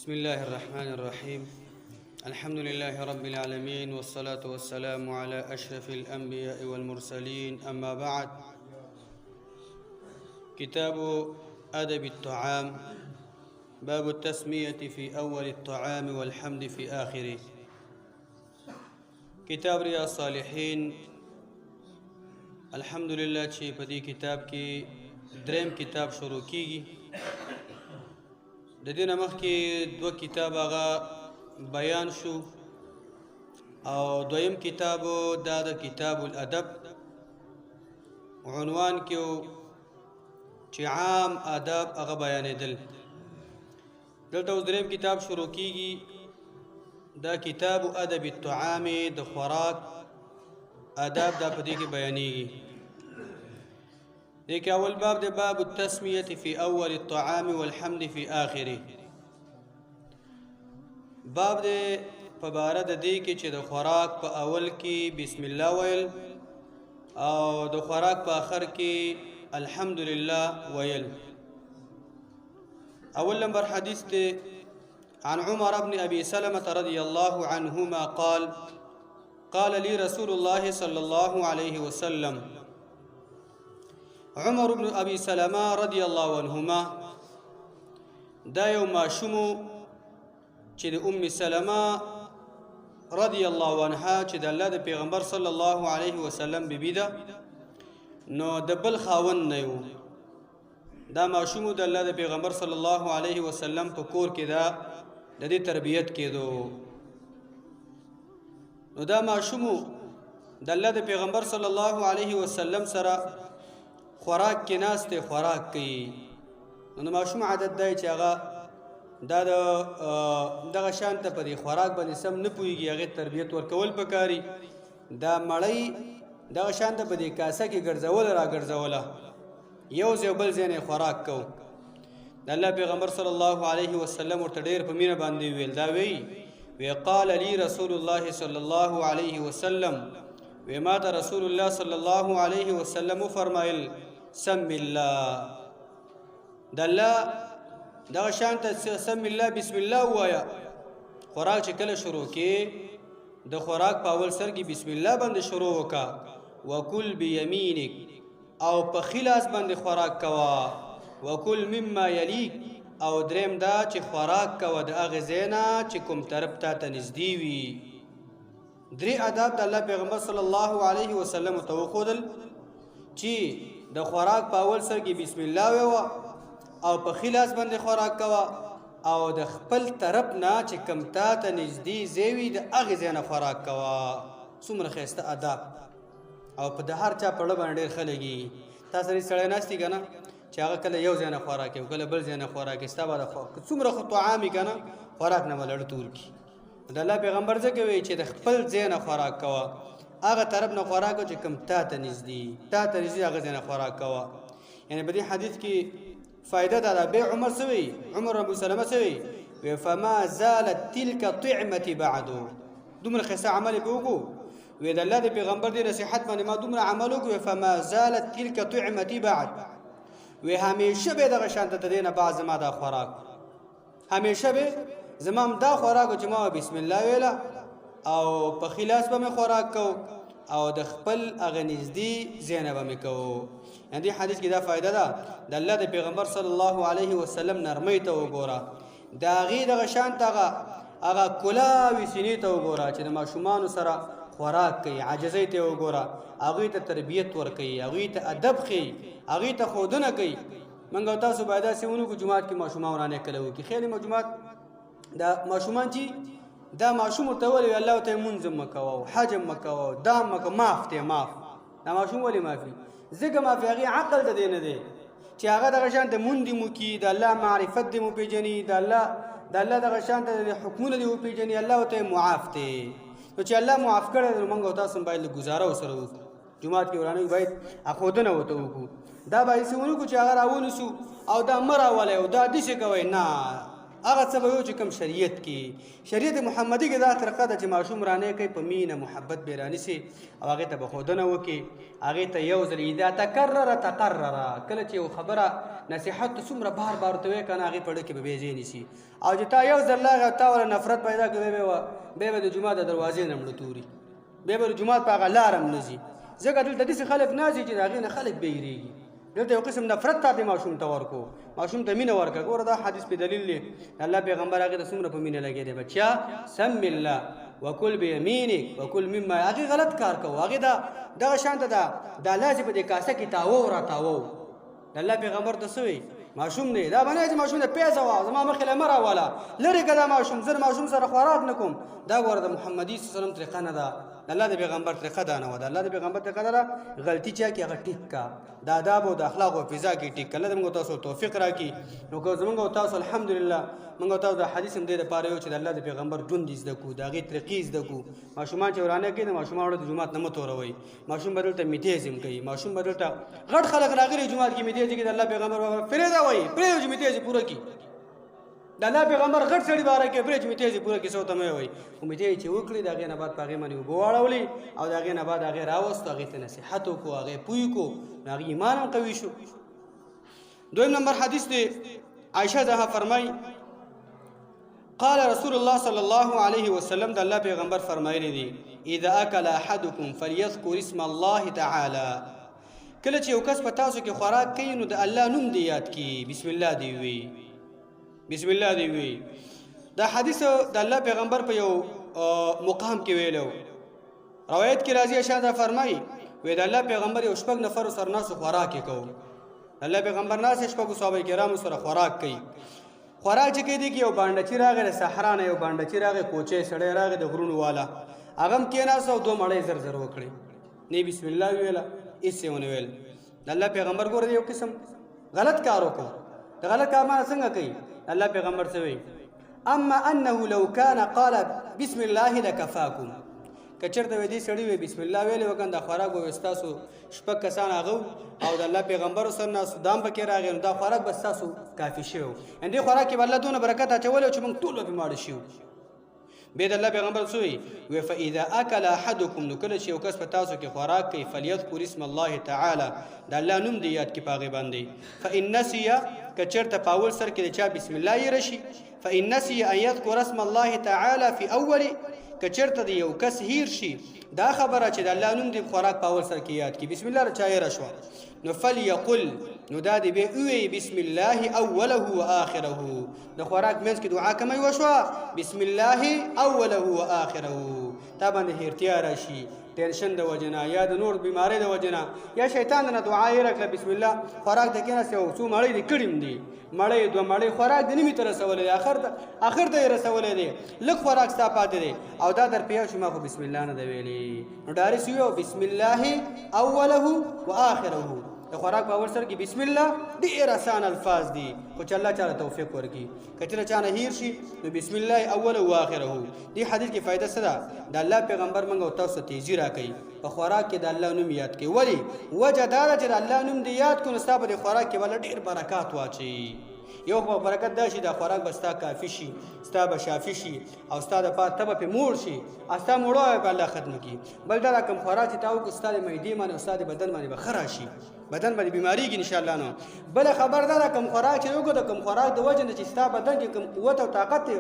بسم الله الرحمن الرحيم. الحمد لله رب العالمين، والصلاة والسلام على أشرف الأنبياء والمرسلين، أما بعد. كتاب أدب الطعام، باب التسمية في أول الطعام والحمد في آخره. كتاب رياض الصالحين الحمد لله چې په دې کتاب کې دریم کتاب شروع کیږي. د دې نه مخکې دوه کتاب هغه بیان شو او دویم کتاب دا د کتاب الادب عنوان کې چې عام آداب هغه بیانېدل. دلته اوس دریم کتاب شروع کیږي، دا کتاب ادب الطعام، د خوراک آداب دا په دې کې بیانېږي. دیکھ اول باب دے باب التسمیت فی اول الطعام والحمد فی آخره. باب دے پباره د دې کې چې د خوراک په اول کې بسم الله ویل او د خوراک په آخر کې الحمدلله ویل. اول نمبر حدیث دے عن عمر بن ابي سلمة رضي الله عنهما قال قال لي رسول الله صلى الله عليه وسلم. عمر بن ابي سلمة رضي الله عنهما دا یو ماشومو چې د ام سلمة رضی الله عنها چې د الله د پیغمبر صلی الله علیه وسلم بیبی ده، نو د بل خاوند نه یو. دا ماشومو د الله د پیغمبر صلی الله علیه وسلم په کور کې دا د دې تربیت کېدو. نو دا ماشومو د الله د پیغمبر صلی الله علیه وسلم سره خوراک کې ناسته خوراک کوي. نو ماشوم عادت دی چې هغه دا دغه شان ته په دې خوراک باندې سم نه پوهېږي، هغې تربیت ورکول پکاري. دا مړۍ دغه شان ته په دې کاسه کې ګرځوله راګرځوله، یو ځای بل ځای نه خوراک کو. د الله پیغمبر صلی الله علیه وسلم ورته ډېر په مینه باندې ویل، دا وی قال لي رسول الله صلی الله علیه وسلم، وی ما ته رسول الله صلی الله علیه وسلم فرمایل سم الله، د الله دغه شان ته سم الله بسم الله وایا. خوراک چې کله شروع کې د خوراک په اول سر کې بسم الله باندې شروع وکا. وکل بیمینک، او په خلاص باندې خوراک کوا. وکل مما یلیک، او دریم دا چې خوراک کوا د هغې ځای نه چې کوم طرف ته نږدې وي. درې آداب د الله پیغمبر صلی الله علیه وسلم ته وښودل چې د خوراک په اول سر کې بسم الله ویوه، او په خلاص باندې خوراک کوه، او د خپل طرف نه چې کوم تا ته نږدې ځای وي د هغې ځای نه خوراک کوه. څومره ښایسته آداب، او په د هر چا په زړه باندې ډېر ښه لګېږي. تا سره سړی ناست وي که نه چې هغه کله یو ځای نه خوراک کوي، کله بل ځای نه خوراک کوي، ستا به څومره خو طعام وي که نه خوراک نه به لړ تور کړي. د الله پیغمبر ځکه وایي چې د خپل ځای نه خوراک کوه، هغه طرف نه خوراک کوه چې کوم تا ته نږدې هغه ځای نه خوراک کوه. یعنې په دې حدیث کې فائدہ دا ده. بے عمر سوی عمر ابو سلمہ سوی فما زالت تلك طعمتي بعد، دومره ښایسته عمل یې وکړو. وی د الله د پیغمبر دې نصیحت باندې ما دومره عمل وکړو. فما زالت تلك طعمتي بعد، وی همیشه به دغه شانته د دې نه بعد زما دا خوراک، همیشه به زما دا خوراک چې ما بسم الله ویله او په خلاص به مې خوراک کو، او د خپل هغه نږدې ځای نه به مې کوو. یعنې دې حدیث کې دا فایده ده، د الله د پیغمبر صلی الله علیه وسلم نرمۍ ته وګوره، د هغې دغه شان ته هغه کلاوي سینې ته وګوره چې د ماشومانو سره خوراک کوي، عاجزۍ ته وګوره، هغوی ته تربیت ورکوي، هغوی ته ادب ښیي، هغوی ته ښودنه کوي. موږ او تاسو باید داسې ونکړو جومات کې ماشومان ورانې کله وکړي. خیر جومات دا ماشومان چې دا ماشوم ورته ولې الله ته مونځ مه کوه، حج مه کوه، دا مه کوه، معاف دی معاف. دا ماشوم ولې معافي؟ ځکه معافي هغې عقل د دې نه دی چې هغه دغه شان ته مونځ دې مو کي، د الله معرفت دې مو پېژني، د الله دغه شان ته حکمونه دې وپېژني، الله ورته معاف دی. نو چې الله معاف کړی نو موږ او تاسو باید لږ ګزاره ورسره وکړو. جومات کې ورانوي باید ښودنه ورته وکړو. دا باید هسې ونه کړو چې هغه راونیسو او دا مه راولئ او دا داسې کوئ. نه، هغه څه به وي چې کوم شریعت کې شریعت محمدي کې دا طریقه ده چې ماشوم رانه کوي په مینه محبت به رانیسي او هغې ته به ښودنه وکړي هغې ته یو ځل اذا تکرره تقرره کله چې یو خبره نصیحت ته څومره بار بار ورته وایې که نه هغې په ډه کې به بې ځای نیسي او چې تا یو ځل لاغه تا وله نفرت پیدا کړي بیا به د جومات د دروازې نه مړه توري بیا به د جومات په هغه لاره هم نه ځي ځکه دلته داسې خلک ناځي چې د هغې نه خلک بیریږي دلته یو قسم نفرت تا دې ماشوم ته ورکو ماشوم ته مینه ورکړه ګوره دا حدیث په دلیل دی الله پیغمبر هغې ته څومره په مینه لګیا دی بچیا سم الله وکل بیمینک وکل مما هغې غلط کار کوو هغې دغه شانته دا لاس په دې کاسه کې تاوو راتاوو د الله پیغمبر ته څه وایي ماشوم دی دا به نه چې ماشوم ته پیسه وه زما مخې له مه راوله لرې که دا ماشوم زه د ماشوم سره خوراک نه کوم دا ګوره د محمدي صلی الله علیه وسلم طریقه نه ده د الله د پیغمبر طریقه دا نه وه د الله د پیغمبر طریقه دا ده غلطي چا کې هغه ټیک کا د آداب او د اخلاق او فضا کې ټیک کله موږ تاسو توفیق راکړي نو که زموږ او تاسو الحمدلله موږ تاسو د حدیث هم دې دپاره یو چې د الله د پیغمبر ژوند زده کړو د هغې طریقې زده کړو ماشومان چې ورانه کوي د ماشومانو د جومات نه مه توروئ ماشوم به دلته میتیزم کوي ماشوم به دلته غټ خلک راغلي جومات کې میتیزي کوي د الله پیغمبر پرېږده وایي پرېږده چې میتیزي پوره کړي د الله پیغمبر غټ سړي باره کې پرېږده چې میتیزي پوره کړي څه ورته مه وایي خو میتیزي چې وکړي د هغې نه بعد په هغې باندې اوبه واړولې او د هغې نه بعد هغې راوستو هغې ته نصیحت وکړو هغې پوه کړو نو هغې ایمان هم قوي شو دویم نمبر حدیث دی عائشہ زها فرمای قال رسول الله صلی الله علیه وسلم د الله پیغمبر فرمایلی دی اذا اکل احدکم فلیذکر اسم الله تعالی کله چې یو کس په تاسو کې خوراک کوي نو د الله نوم دی یاد کړي بسم الله دی وی بسم الله دی وی دا حدیث د الله پیغمبر په یو مقام کې ویلو روایت کې راځي شاده فرمای وی د الله پیغمبر یو شپږ نفر سره ناس خوراک کوي الله پیغمبر ناس شپږ صحابه کرام سره خوراک کوي خوراک چې کوي دی کې یو بانډچی راغی د صحرا نه یو بانډچی راغی کوچې سړی راغی د غرونو والا هغه هم کېناست او دوه مړۍ زر زر وکړې نه بسم الله ویله هېڅ یې ونه ویل د الله پیغمبر ګوره یو قسم غلط کار وکړو د غلط کار معنی څنګه کوي الله پیغمبر څه وایي اما انه لو كان قال بسم الله لكفاكم که چېرته وی دې سړي وی بسم الله ویلې وکړه دا خوراک به ستاسو شپږ کسان هغه او د الله پیغمبر سره ناستو دا هم پکې راغی نو دا خوراک به ستاسو کافي شوی و یعنې دې خوراک کې به الله دونه برکت اچولی و چې موږ ټول به ماړه شي بیا د الله پیغمبر څه وایي فاذا اکل احدکم نو کله چې یو کس په تاسو کې خوراک کوي فلیذکر اسم الله تعالی د الله نوم دی یاد کړي په هغې باندې فان نسي که چېرته په اول سر کې د چا بسم الله یې رشي فان نسي ان یذکر اسم الله تعالی فی اول که چېرته د یو کس هیر شي دا خبره چې د الله نوم دی خوراک په اول سر کې یاد کړي بسم الله را چا یې رشوه نو فلیقل نو دا دی بیا ووایي بسم الله اوله و آخره د خوراک منځ کې دعا کومه وشوه بسم الله اوله و آخره تا باندې هیرتیا راشي ټینشن د وجه نه یا د نور بیمارۍ د وجه نه یا شیطان نه دعا یې راکړه بسم الله خوراک ته کېناست یو څو مړۍ دې کړي هم دي مړۍ دوه مړۍ خوراک دې نه مې ته رسولی دی اخر ته یې رسولی دی لږ خوراک ستا پاتې دی او دا در په یو شي ما خو بسم الله نه ده ویلي نو ډارس ویو بسم الله اوله و آخره د خوراک په اول سر کې بسم الله ډېر اسان الفاظ دي خو چې الله چاله توفیق ورکړي که چېرته چا نه هیر شي نو بسم الله اوله و آخره دې حدیث کې فایده څه ده د الله پیغمبر موږ او تاسو تیزي راکوي په خوراک کې د الله نوم یاد کړئ ولې وجه دا ده چې د الله نوم دې یاد کړو نو ستا په دې خوراک کې به ډېر برکات واچوي یو خو برکت دا شي دا خوراک به ستا کافي شي ستا به شافي شي او ستا دپاره ته به پرې موړ شي او ستا موړه به الله ختمه کړي بل دا کوم خوراک چې تا وکړو ستا د معدې باندې او ستا د بدن باندې به ښه راشي بدن باندې بیماریږي انشاءالله نو بله خبر دا ده کوم خوراک چې وکړو د کوم خوراک د وجې نه چې ستا بدن کې کوم قوت او طاقت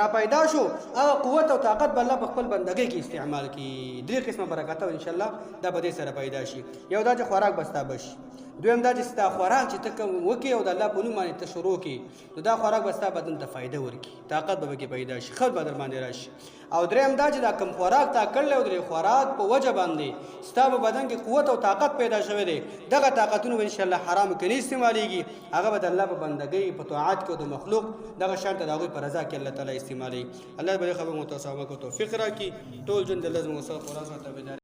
را پیدا شو هغه قوت او طاقت به الله په خپل بندګۍ کې استعمال کړي درې قسمه برکته انشاءالله دا به دې سره پیدا شي یو دا چې خوراک به ستا بشي دویم دا چې ستا خوراک چې ته کوم وکړې او د الله په نوم باندې ته شروع کړي نو دا خوراک به ستا بدن ته فایده ورکړي طاقت به پکې پیدا شي ښه به در باندې راشي او دریم دا چې دا کوم خوراک تا کړلی او د خوراک په وجه باندې ستا په بدن کې قوت او طاقت پیدا شوی دی دغه طاقتونه به انشاءالله حرامو کې نه استعمالیږي هغه به د الله په بندګۍ په طاعت کې او د مخلوق دغه شان ته د هغوی په رضا کې الله تعالی استعمالوي الله به دې خبرو مو ته توفیق راکړي ټول ژوند د الله زموږ سره قرآن سره تابعداري